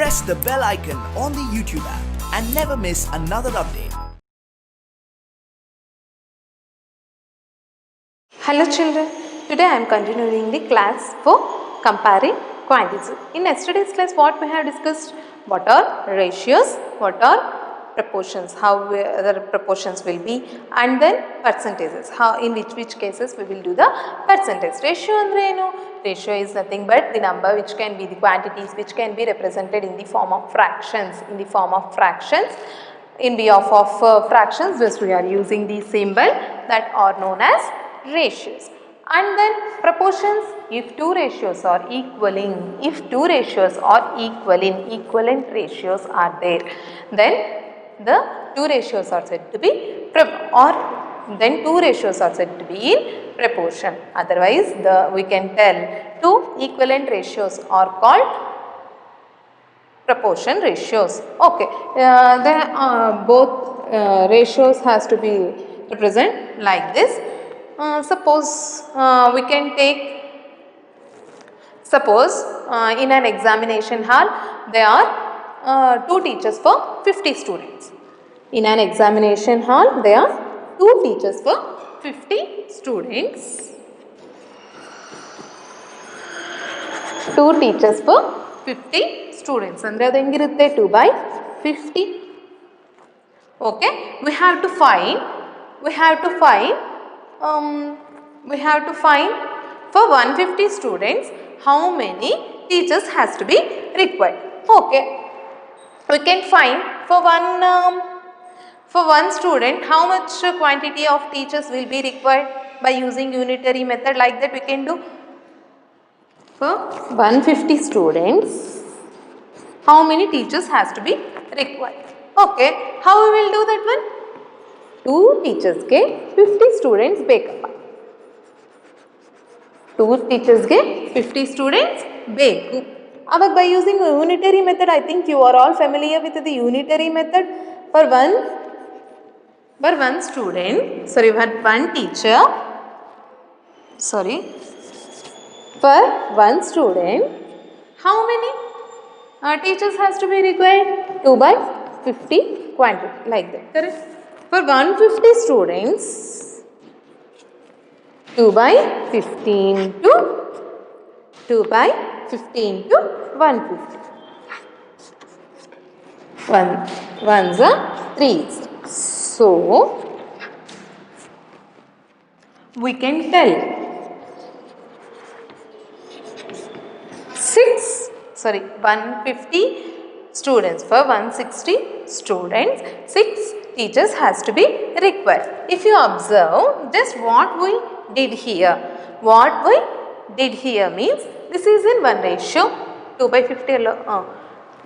press the bell icon on the YouTube app and never miss another update. Hello children, today I am continuing the class for comparing quantities. In yesterday's class what we have discussed? What are ratios, what are proportions, how the proportions will be, and then percentages, how in which cases we will do the percentage. Ratio andre enu? Ratio is nothing but the number which can be the quantities which can be represented in the form of fractions. In behalf of fractions, just we are using the symbol that are known as ratios. And then proportions, if two ratios are equaling, equivalent ratios are there, then the two ratios are said to be in proportion. Otherwise, we can tell two equivalent ratios are called proportion ratios. Okay, then both ratios has to be represent like this. Suppose we can take, in an examination hall there are two teachers for 50 students. In an examination hall there are two teachers for 50 students. Two teachers for 50 students. Andre adu hengirutte 2 by 50. Okay, we have to find for 150 students how many teachers has to be required. Okay, we can find for one student how much quantity of teachers will be required by using unitary method. Like that we can do. For 150 students, how many teachers has to be required? Okay, how we will do that one? 2 teachers के 50 students ಬೇಕು. 2 teachers के 50 students ಬೇಕು. But by using unitary method, I think you are all familiar with the unitary method. For one teacher, for one student, how many teachers has to be required? 2 by 50 quantity, like that, correct? For 150 students, 2 by 15 to 150. Ones are 3s. So we can tell 150 students for 160 students, 6 teachers has to be required. If you observe just what we did here means this is in 1 ratio, 2 by 50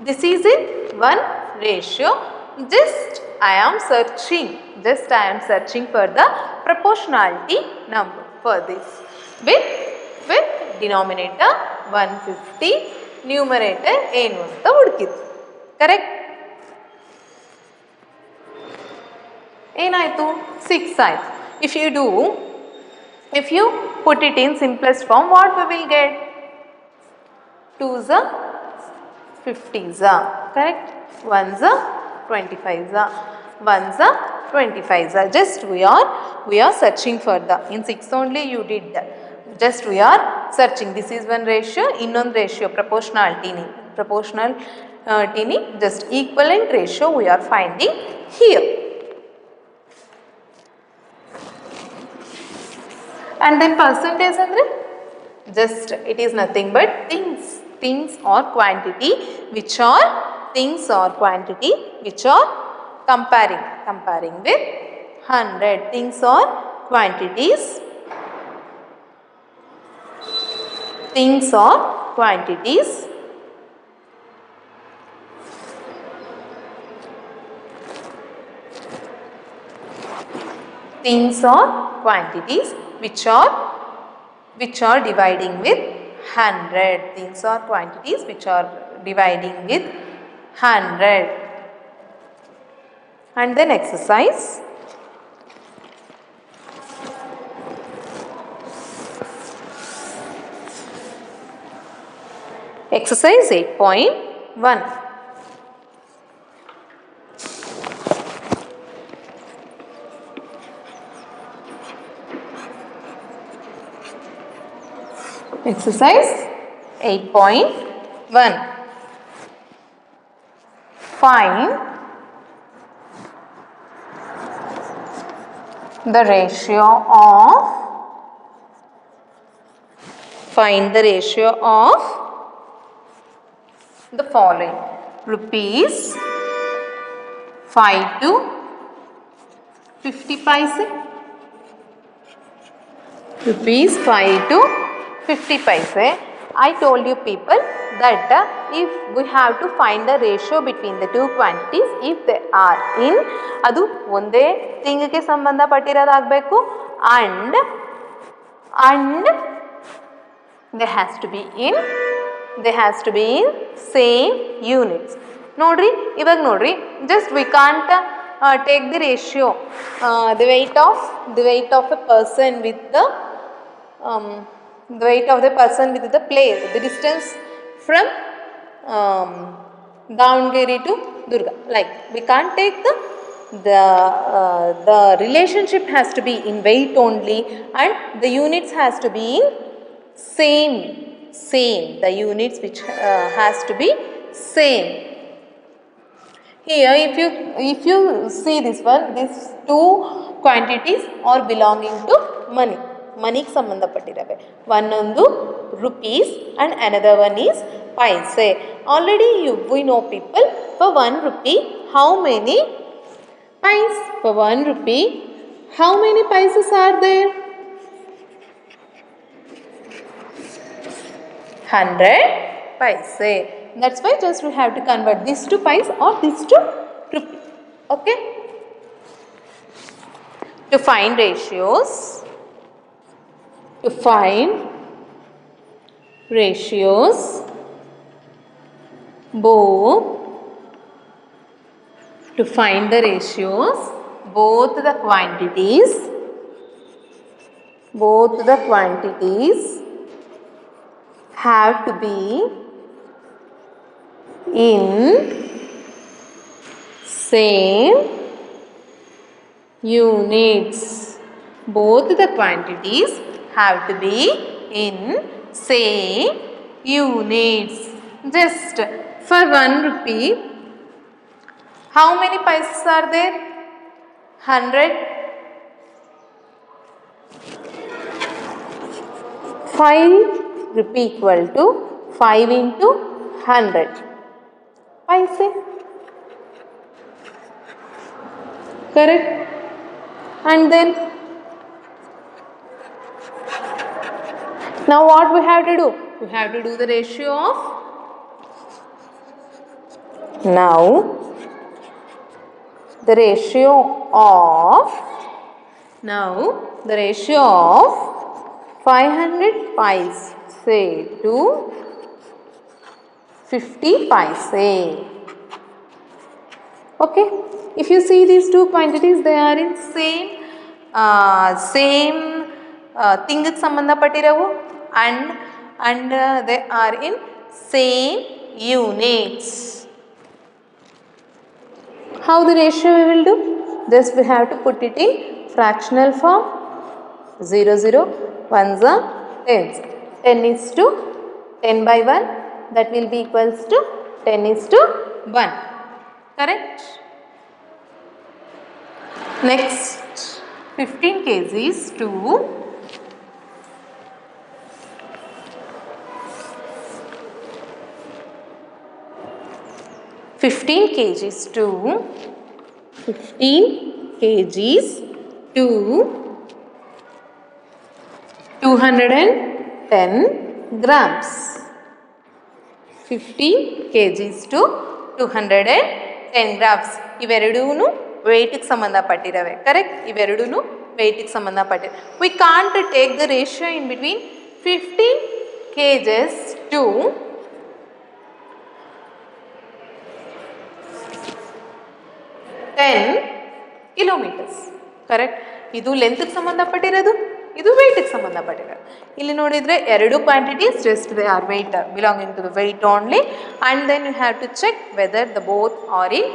this is in 1 ratio. Just I am searching for the proportionality number for this with denominator 150, numerator ಏನು ಅಂತ ಹುಡುಕಿದ್ದು. Correct? ಏನಾಯಿತು? 6 ಆಯಿತು. If you put it in simplest form, what we will get? 2s are 50s are, correct? 1s are 25s are, 1s are 25s are. Just we are searching for the, in 6 only you did that. Just we are searching. This is one ratio, innond ratio, proportionality just equivalent ratio we are finding here. And then percentage andre just it is nothing but things or quantity which are comparing with 100. Things or quantities which are dividing with 100. Things or quantities which are dividing with 100. And then exercise. Exercise 8.1. Exercise 8.1. Find the ratio of the following: rupees 5 to 50 paise, rupees 5 to 50 paise. I told you people that if we have to find the ratio between the two quantities, if they are in, ಅದು ಒಂದೇ ತಿಂಗಿಗೆ ಸಂಬಂಧಪಟ್ಟಿರೋದಾಗಬೇಕು and they has to be in same units. ನೋಡ್ರಿ ಇವಾಗ ನೋಡ್ರಿ, just we can't take the ratio, the weight of a person with the place, the distance from Davangere to Durga. Like we can't take the relationship has to be in weight only, and the units has to be in same. The units which has to be same. Here, if you see this one, these two quantities are belonging to money. Money ಗೆ ಸಂಬಂಧಪಟ್ಟಿರವೆ. One ಒಂದು rupees and another one is paise. Already we know people, for 1 rupee how many paise? For 1 rupee how many paises are there? 100 paise. That's why just we have to convert this to paise or this to rupee. Okay? To find ratios, both the quantities have to be in same units. Both the quantities have to be in same units. Just for 1 rupee, how many paises are there? 100. 5 rupee equal to 5 into 100 paise. Correct? And then now what we have to do? We have to do the ratio of, now the ratio of 500 paise to 50 paise. Okay, if you see these two quantities, they are in same thing ಗೆ ಸಂಬಂಧಪಟ್ಟಿರವು and they are in same units. How the ratio we will do? Just we have to put it in fractional form. 0 0 1s are 10s. 10 is to 10 by 1, that will be equals to 10 is to 1. Correct? Next, 15 kgs to 15 kgs to 210 grams. 15 kgs to 210 grams. ಇವೆರಡೂನು weight ಗೆ ಸಂಬಂಧಪಟ್ಟಿರವೆ. Correct? ಇವೆರಡೂನು weight ಗೆ ಸಂಬಂಧಪಟ್ಟಿವೆ. We can't take the ratio in between 15 kgs to 10 kilometers. Correct? ಇದು length ಗೆ ಸಂಬಂಧಪಟ್ಟಿರೋದು, ಇದು weight ಗೆ ಸಂಬಂಧಪಟ್ಟಿರೋದು. ಇಲ್ಲಿ ನೋಡಿದರೆ ಎರಡು quantities just they are weight belonging to the weight only, and then you have to check whether the both are in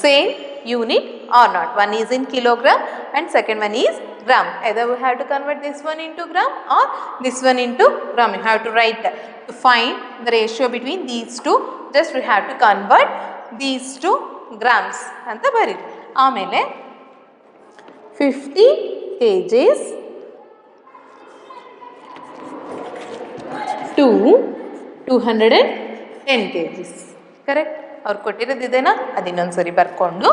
same unit or not. One is in kilogram and second one is gram. Either we have to convert this one into gram or this one into gram. You have to write to find the ratio between these two. Just we have to convert these two grams ಅಂತ ಬರೀರಿ. ಆಮೇಲೆ 50 kgs to 210 kgs. Correct? ಅವ್ರು ಕೊಟ್ಟಿರೋದು ಇದೇನಾ? ಅದು ಇನ್ನೊಂದು ಸರಿ ಬರ್ಕೊಂಡು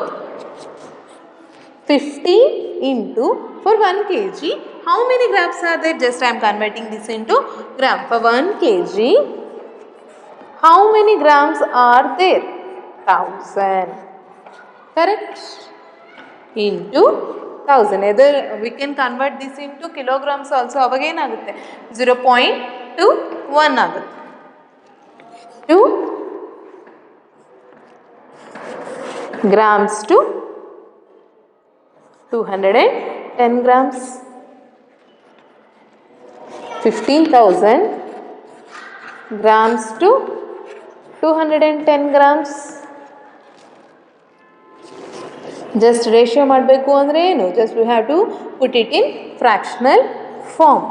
50 into for 1 kg how many grams are there? Just I am converting this into gram. For 1 kg how many grams are there? 1000. Correct? Into 1000. Either we can convert this into kilograms also. ಅವಾಗ ಏನಾಗುತ್ತೆ? 0.21 ಆಗುತ್ತೆ. 2 grams to 210 grams. 15,000 grams to 210 grams. Just ratio ಮಾಡಬೇಕು ಅಂದರೆ ಏನು? Just we have to put it in fractional form.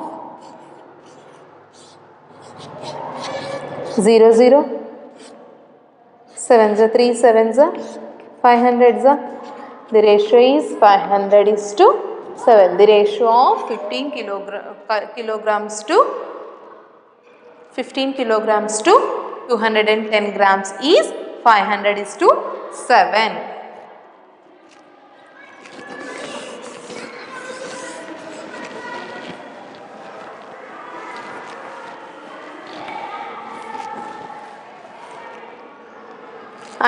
0 0 7s 3 7s 500s. The ratio is 500 is to 7. The ratio of 15 kilograms to 210 grams is 500 is to 7.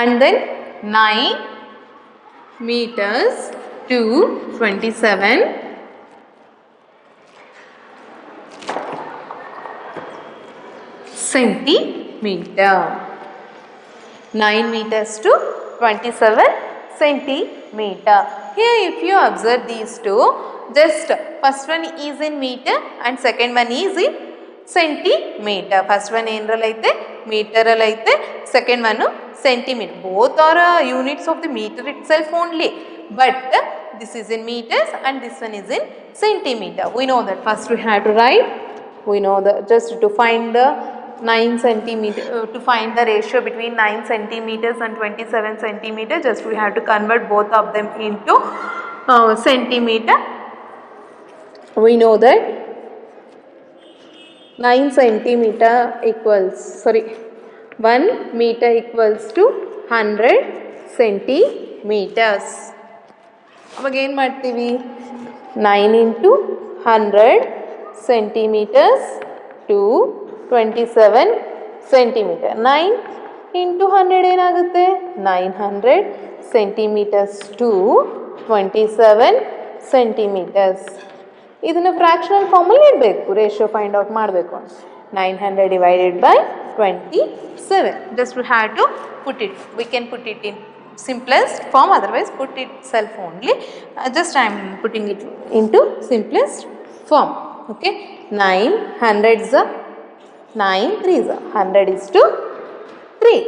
And then 9 meters to 27 centimeter. 9 meters to 27 centimeter. Here if you observe these two, just first one is in meter and second one is in centimeter. First one ಏನರಲ್ಲೈತೆ meter ಅಲ್ಲೈತೆ, second one centimeter. Both are units of the meter itself only, but this is in meters and this one is in centimeter. We know that. First we have to write, we know that just to find the 9 centimeter, to find the ratio between 9 centimeters and 27 centimeters, just we have to convert both of them into centimeter. We know that 9 centimeter equals, 1 meter equals to 100 centimeters. ಅವಾಗ ಏನು ಮಾಡ್ತೀವಿ? 9 into 100 centimeters to 27 centimeter. 9 into 100 ಏನಾಗುತ್ತೆ? 900 centimeters to 27 centimeters. ಇದನ್ನು fractional ಫಾರ್ಮಲ್ಲಿ ಇಡಬೇಕು, ratio find out ಮಾಡಬೇಕು. 900 divided by 27. Just we have to put it. We can put it in simplest form, otherwise put itself only. Just I am putting it into simplest form. Okay. 9 hundreds 9 3s 100 is to 3.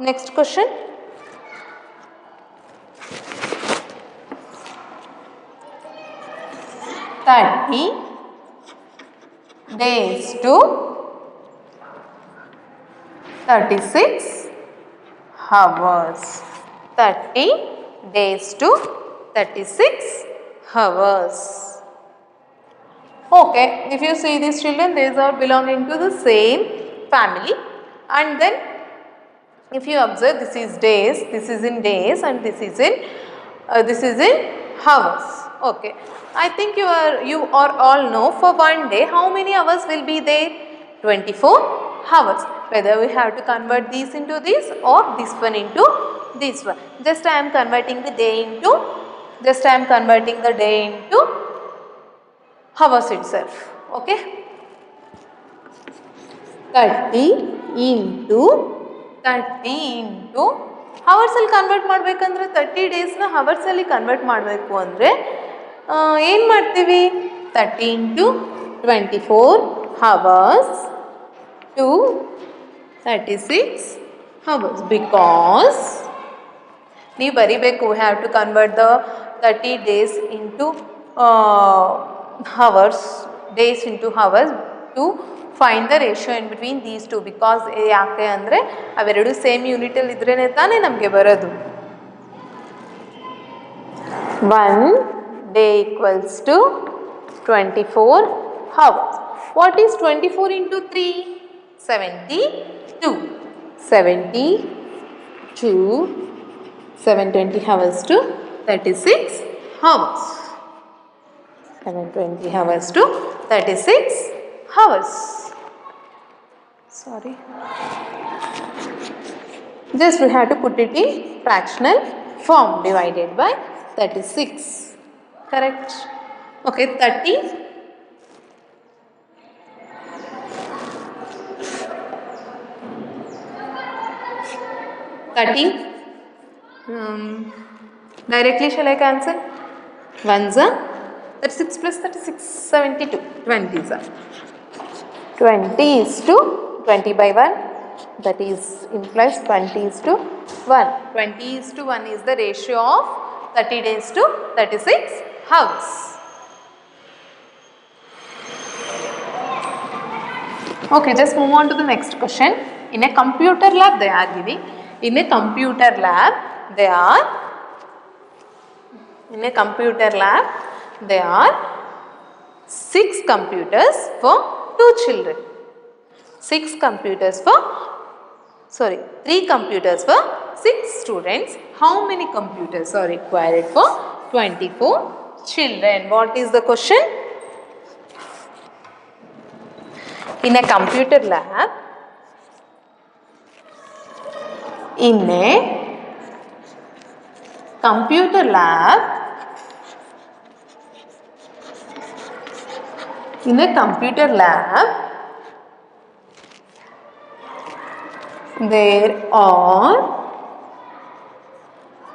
Next question. 30 days to 36 hours. 30 days to 36 hours. Okay, if you see these children, these are belonging to the same family, and then if you observe, this is days, this is in days, and this is in hours. Okay, I think you are all know for one day how many hours will be there? 24 hours. Whether we have to convert these into this or this one into this one. Just I am converting the day into hours itself. Okay. 30 into hours ಅಲ್ಲಿ convert ಮಾಡಬೇಕಂದ್ರೆ 30 ಡೇಸ್ನ ಹವರ್ಸಲ್ಲಿ convert ಮಾಡಬೇಕು ಅಂದರೆ ಏನು ಮಾಡ್ತೀವಿ? 30 into 24 hours to 36 hours, because ನೀವು ಬರಿಬೇಕು, we have to convert the 30 days into hours, days into hours to find the ratio in between these two, because ಯಾಕೆ ಅಂದರೆ ಅವೆರಡು ಸೇಮ್ ಯೂನಿಟಲ್ಲಿ ಇದ್ರೇ ತಾನೇ ನಮಗೆ ಬರೋದು. 1 day equals to 24 hours. What is 24 into 3? 72. 72, 720 hours to 36 hours. 720 hours to 36 hours. Sorry. Just we have to put it in fractional form, divided by 36. Correct? Okay, 30. 30. Directly shall I cancel? 1s are 36 plus 36, 72. 20s are 20 is to 20 by 1. That is implies 20 is to 1. 20 is to 1 is the ratio of 30 days to 36 hours. Okay, just move on to the next question. In a computer lab they are giving. In a computer lab there are 6 computers for 2 children. 3 computers for 6 students. How many computers are required for 24 children? What is the question? In a computer lab, in a computer lab there are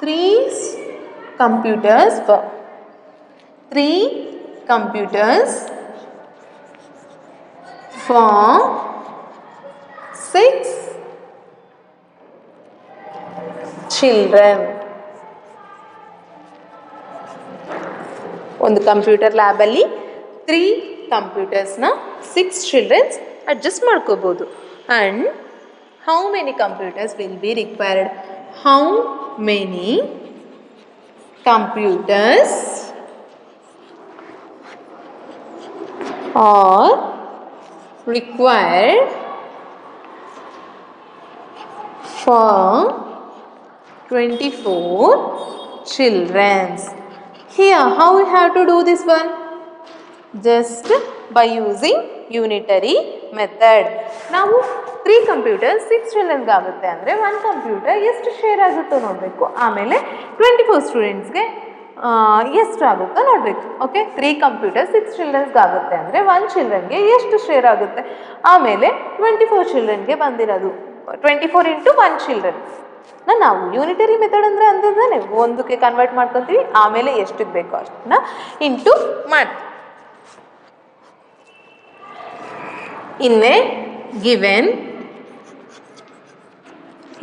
3 computers for 6 children. ಒಂದು computer ಲ್ಯಾಬಲ್ಲಿ 3 ಕಂಪ್ಯೂಟರ್ಸ್ನ 6 children's adjust ಮಾಡ್ಕೋಬೋದು. And how many computers will B required? How many computers are required for 24 children. Here how we have to do this one? Just by using unitary method. ನಾವು 3 computers 6 childrenಗೆ ಆಗುತ್ತೆ ಅಂದರೆ 1 computer ಎಷ್ಟು share ಆಗುತ್ತೋ ನೋಡಬೇಕು. ಆಮೇಲೆ 24 ಸ್ಟೂಡೆಂಟ್ಸ್ಗೆ ಎಷ್ಟಾಗುತ್ತೋ ನೋಡಬೇಕು. ಓಕೆ, 3 ಕಂಪ್ಯೂಟರ್ 6 ಚಿಲ್ಡ್ರನ್ಸ್ಗೆ ಆಗುತ್ತೆ ಅಂದರೆ 1 ಚಿಲ್ಡ್ರನ್ಗೆ ಎಷ್ಟು ಶೇರ್ ಆಗುತ್ತೆ. ಆಮೇಲೆ 24 ಚಿಲ್ಡ್ರನ್ಗೆ ಬಂದಿರೋದು 24 ಇಂಟು 1 ಚಿಲ್ಡ್ರನ್ ನಾವು ಯೂನಿಟರಿ ಮೆಥಡ್ ಅಂದರೆ ಅಂದಾನೆ ಒಂದಕ್ಕೆ ಕನ್ವರ್ಟ್ ಮಾಡ್ಕೊತೀವಿ. ಆಮೇಲೆ ಎಷ್ಟಕ್ಕೆ ಬೇಕೋ ಅಷ್ಟನ್ನ ಇಂಟು ಮಾಡ್ತೀವಿ.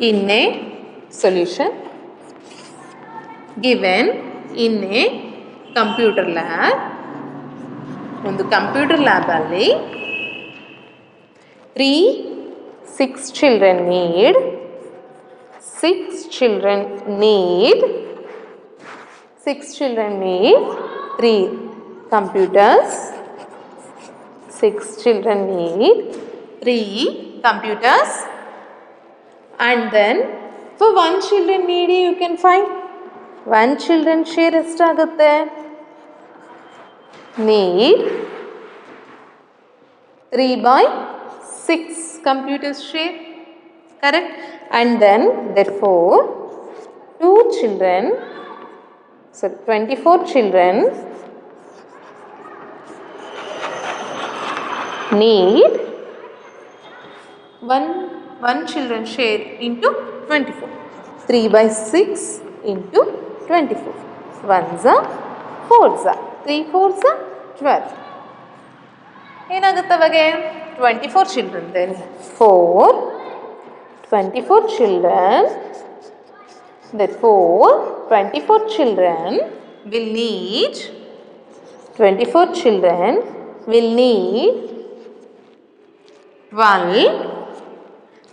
in a solution given in a computer lab, ಒಂದು computer ಲ್ಯಾಬಲ್ಲಿ 6 children need 3 computers. 6 children need 3 computers. And then for 1 children need, you can find 1 children share ಎಷ್ಟಾಗುತ್ತೆ? Need 3/6 computers share. Correct? And then therefore 24 children need one children share into 24. 3/6 into 24. 1s are 4s are 3 4s are 12. ಏನಾಗುತ್ತೆ ಅವಾಗೆ 24 children then 24 children, therefore 24 children will need 24 children will need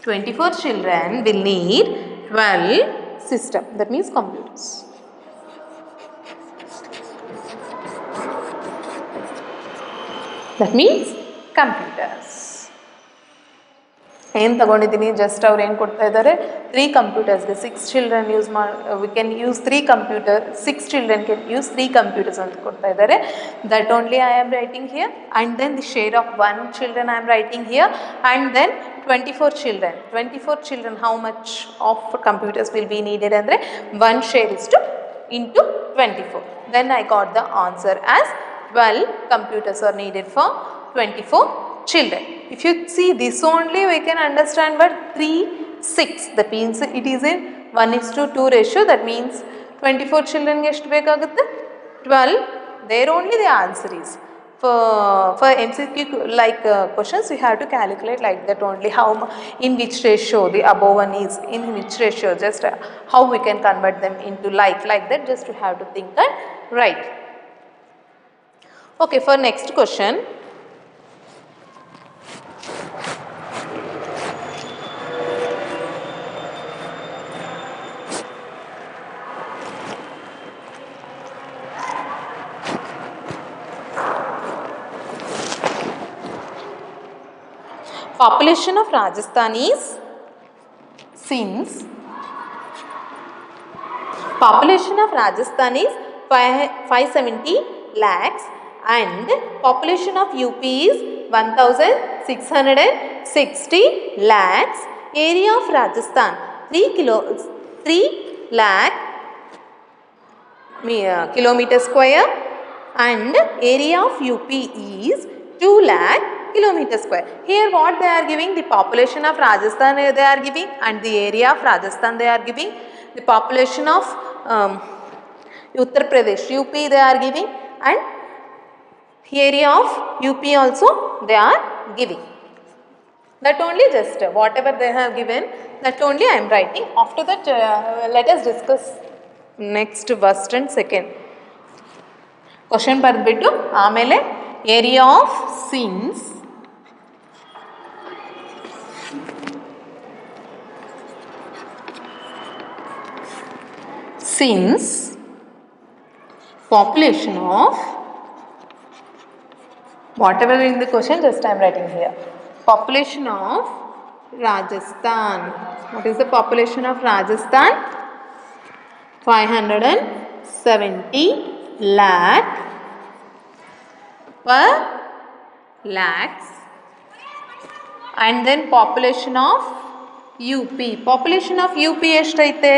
24 children will need 12 system, that means computers. That means computers. ಏನು ತಗೊಂಡಿದ್ದೀನಿ just ಅವ್ರು ಏನು ಕೊಡ್ತಾ ಇದ್ದಾರೆ 3 ಕಂಪ್ಯೂಟರ್ಸ್ಗೆ 6 children use we can use 3 computer 6 children can use 3 computers ಅಂತ ಕೊಡ್ತಾ ಇದ್ದಾರೆ. That only I am writing here and then the share of 1 children I am writing here and then 24 children how much of computers will be needed ಅಂದರೆ 1 share is to into 24. Then I got the answer as 12 computers are needed for 24 children. If you see this only we can understand, but 3:6 that means it is in 1:2 ratio. That means 24 children ge eshtu bekagutte 12. There only the answer is for MCQ like questions we have to calculate like that only, how in which ratio the above one is in which ratio, just how we can convert them into like that, just you have to think and write. Okay, for next question. Population of Rajasthan is population of Rajasthan is 570 lakhs and population of UP is 1660 lakhs. Area of Rajasthan 3 lakh kilometer square and area of UP is 2 lakh kilometer square. Here what they are giving, the population of Rajasthan they are giving and the area of Rajasthan they are giving, the population of Uttar Pradesh UP they are giving and area of UP also they are giving. That only, just whatever they have given, that only I am writing. After that let us discuss next first and second question ಬರೆದ್ಬಿಟ್ಟು ಆಮೇಲೆ area of since population of whatever in the question, just I am writing here. Population of Rajasthan. What is the population of Rajasthan? 570 lakh per lakhs. And then population of UP. Population of UP ಎಷ್ಟೈತೆ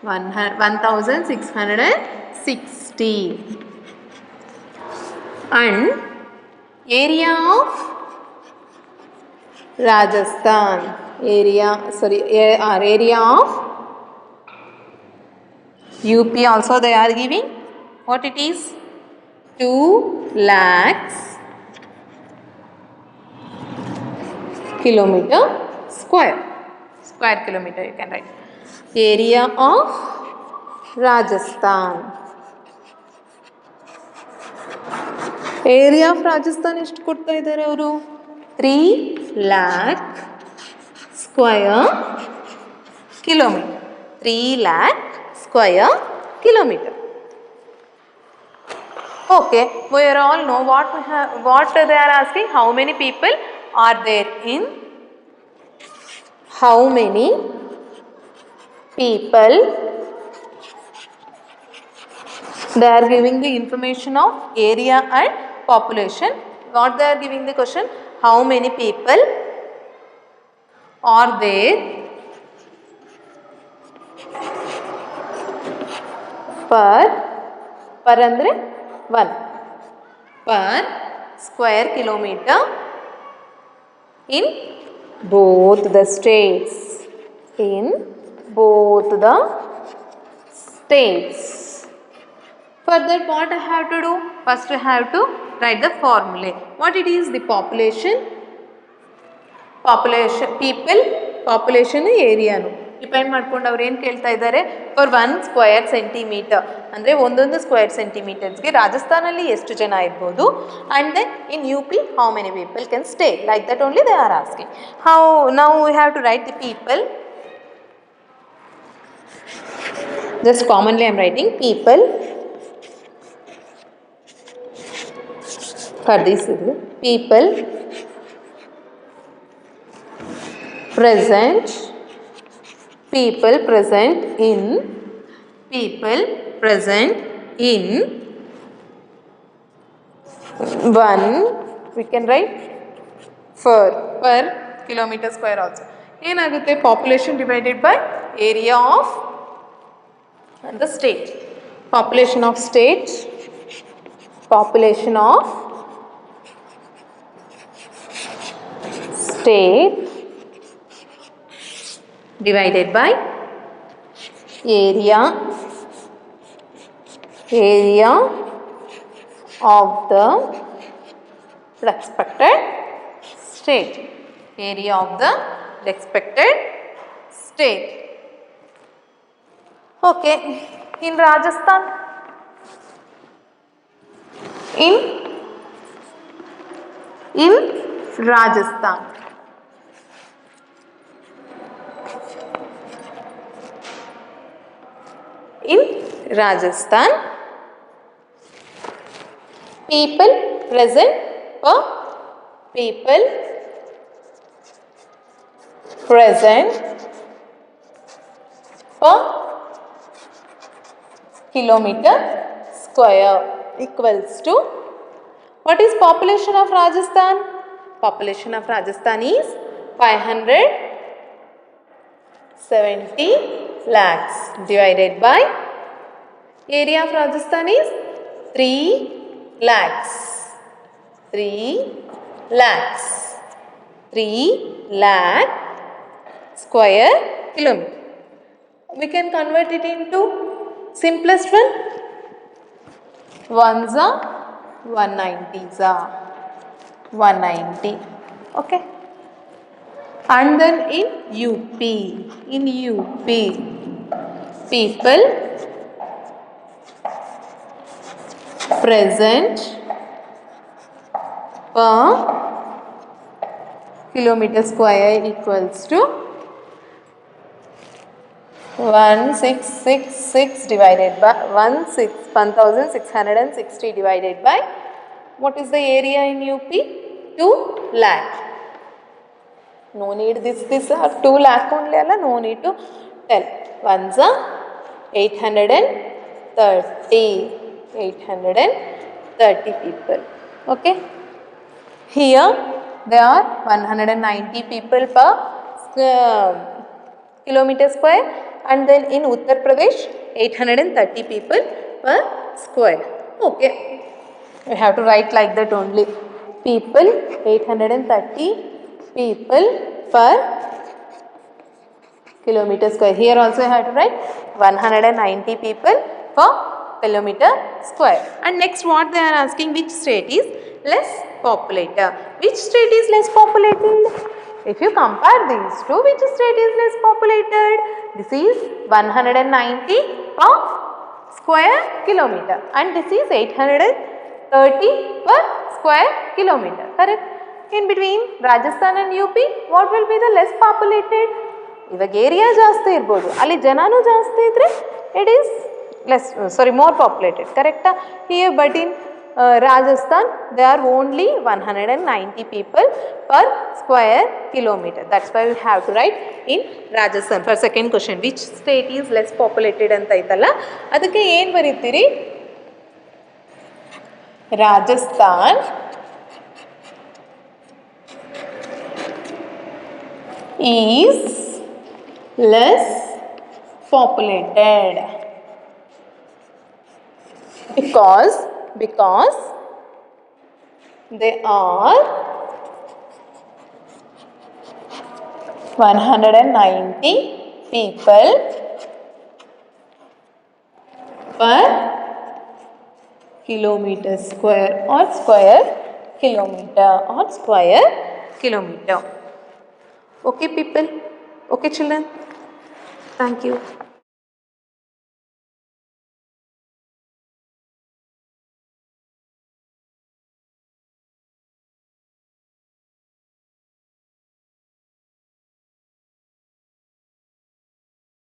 1660 and area of Rajasthan area of UP also they are giving what it is 2 lakhs kilometer square kilometer you can write. Area of Rajasthan. Area of Rajasthan ಎಷ್ಟು ಕೊಡ್ತಾ ಇದ್ದಾರೆ ಅವರು 3 lakh square kilometer. 3 lakh square kilometer. Okay, we are all know what they are asking. How many people are there in? How many people? They are giving the information of area and population. What they are giving the question? How many people are there per andre 1 per square kilometer in both the states. In both the states. For that what I have to do? First I have to write the formula. What it is? The population people, population area. Depend ಮಾಡ್ಕೊಂಡು ಅವ್ರು ಏನು ಕೇಳ್ತಾ ಇದ್ದಾರೆ, for 1 square centimetre ಅಂದರೆ ಒಂದೊಂದು square ಸೆಂಟಿಮೀಟರ್ಸ್ಗೆ ರಾಜಸ್ಥಾನಲ್ಲಿ ಎಷ್ಟು ಜನ ಇರ್ಬೋದು, and then in U P how many people can stay, like that only they are asking. How now we have to write the people. Just commonly I am writing people. For this people present, people present in, people present in 1, we can write per kilometer square also. ಏನಾಗುತ್ತೆ, population divided by area of the state. Population of state, population of state divided by area of the respected state, area of the respected state. Okay, in Rajasthan, in Rajasthan, in Rajasthan, people present per people present per kilometer square equals to, what is population of Rajasthan? Population of Rajasthan is 570 lakhs divided by area of Rajasthan is 3 lakhs. 3 lakhs. 3 lakh square kilometer. We can convert it into simplest one. 1s are 190s are 190. Okay. And then in UP, people present per kilometer square equals to 1666 divided by 1660 divided by, what is the area in UP? 2 lakh. No need this 2 lakh only, no need to tell. Ones are 830 people. Okay. Here there are 190 people per kilometer square, and then in Uttar Pradesh 830 people per square. Okay, we have to write like that only. People 830 people per kilometer square. Here also I have to write 190 people per kilometer square. And next what they are asking, which state is less populated? Which state is less populated? If you compare these two, which state is less populated? This is 190 per square kilometer and this is 830 per square kilometer. Correct? In between Rajasthan and UP, what will be the less populated? Ivaga area ಜಾಸ್ತಿ ಇರಬಹುದು, ಅಲ್ಲಿ ಜನನೂ ಜಾಸ್ತಿ ಇದ್ರೆ it is less, more populated. Correct? Here but in Rajasthan there are only 190 people per square kilometer. That's why we have to write in Rajasthan. For second question, which state is less populated anta aitalla, adakke ಏನು ಬರೀತೀರಿ? Rajasthan is less populated because they are 190 people per kilometer square or square kilometer. Okay people, okay children. Thank you.